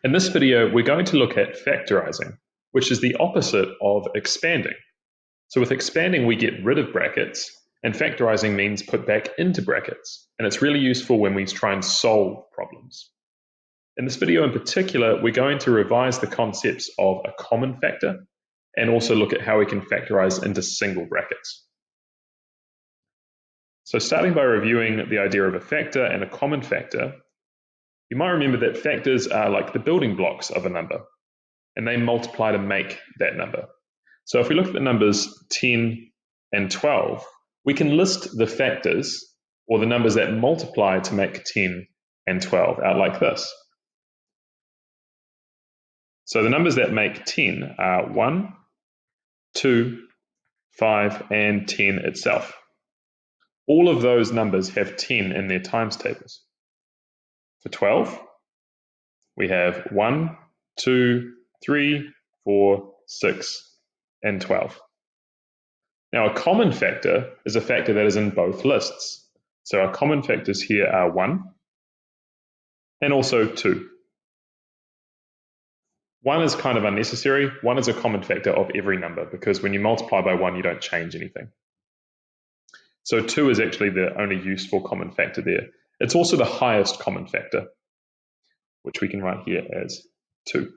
In this video, we're going to look at factorising, which is the opposite of expanding. So with expanding, we get rid of brackets, and factorising means put back into brackets, and it's really useful when we try and solve problems. In this video in particular, we're going to revise the concepts of a common factor and also look at how we can factorise into single brackets. So starting by reviewing the idea of a factor and a common factor, you might remember that factors are like the building blocks of a number, and they multiply to make that number. So if we look at the numbers 10 and 12, we can list the factors, or the numbers that multiply to make 10 and 12, out like this. So the numbers that make 10 are 1, 2, 5, and 10 itself. All of those numbers have 10 in their times tables. For 12, we have 1, 2, 3, 4, 6, and 12. Now, a common factor is a factor that is in both lists. So our common factors here are 1 and also 2. 1 is kind of unnecessary. 1 is a common factor of every number because when you multiply by 1, you don't change anything. So 2 is actually the only useful common factor there. It's also the highest common factor, which we can write here as 2.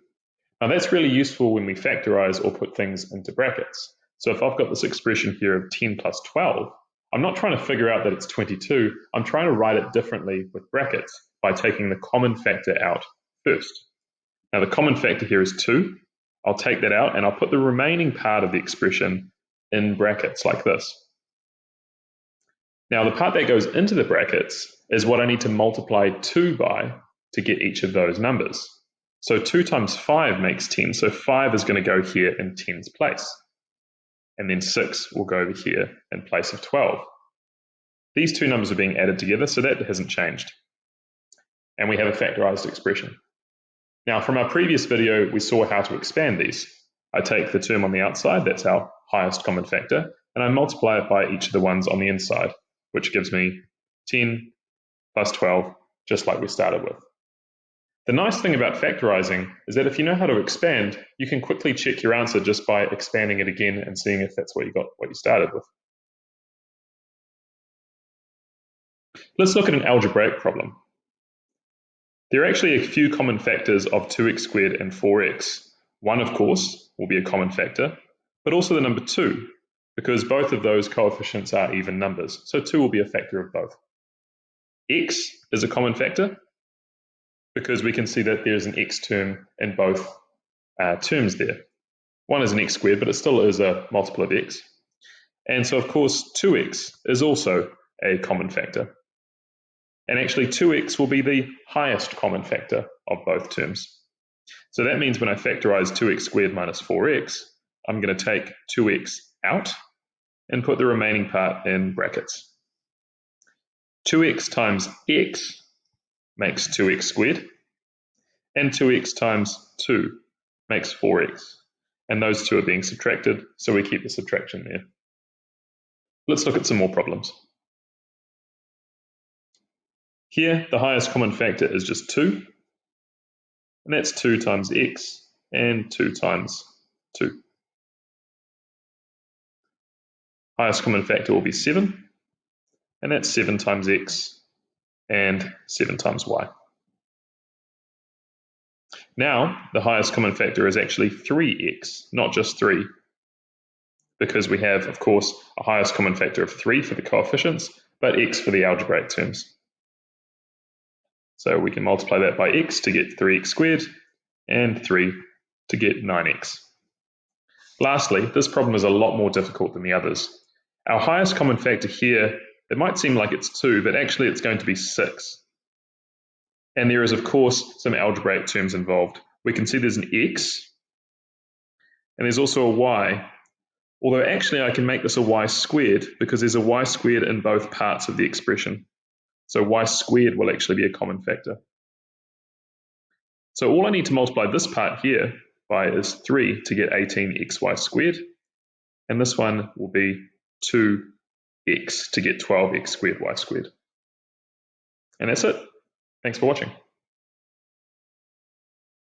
Now that's really useful when we factorise or put things into brackets. So if I've got this expression here of 10 plus 12, I'm not trying to figure out that it's 22. I'm trying to write it differently with brackets by taking the common factor out first. Now the common factor here is 2. I'll take that out and I'll put the remaining part of the expression in brackets like this. Now the part that goes into the brackets is what I need to multiply 2 by to get each of those numbers. So 2 times 5 makes 10, so 5 is going to go here in 10's place. And then 6 will go over here in place of 12. These two numbers are being added together, so that hasn't changed. And we have a factorised expression. Now from our previous video, we saw how to expand these. I take the term on the outside, that's our highest common factor, and I multiply it by each of the ones on the inside, which gives me 10 plus 12, just like we started with. The nice thing about factorising is that if you know how to expand, you can quickly check your answer just by expanding it again and seeing if that's what you started with. Let's look at an algebraic problem. There are actually a few common factors of 2x squared and 4x. 1, of course, will be a common factor, but also the number 2, because both of those coefficients are even numbers, so 2 will be a factor of both. X is a common factor, because we can see that there's an x term in both terms there. 1 is an x squared, but it still is a multiple of x. And so, of course, 2x is also a common factor. And actually, 2x will be the highest common factor of both terms. So that means when I factorise 2x squared minus 4x, I'm going to take 2x out and put the remaining part in brackets. 2x times x makes 2x squared, and 2x times 2 makes 4x. And those two are being subtracted, so we keep the subtraction there. Let's look at some more problems. Here, the highest common factor is just 2, and that's 2 times x and 2 times 2. Highest common factor will be 7, and that's 7 times x and 7 times y. Now, the highest common factor is actually 3x, not just 3, because we have, of course, a highest common factor of 3 for the coefficients, but x for the algebraic terms. So we can multiply that by x to get 3x squared, and 3 to get 9x. Lastly, this problem is a lot more difficult than the others. Our highest common factor here, it might seem like it's 2, but actually it's going to be 6. And there is, of course, some algebraic terms involved. We can see there's an x, and there's also a y, although actually I can make this a y squared because there's a y squared in both parts of the expression. So y squared will actually be a common factor. So all I need to multiply this part here by is 3 to get 18xy squared, and this one will be 2x to get 12x squared y squared. And that's it. Thanks for watching.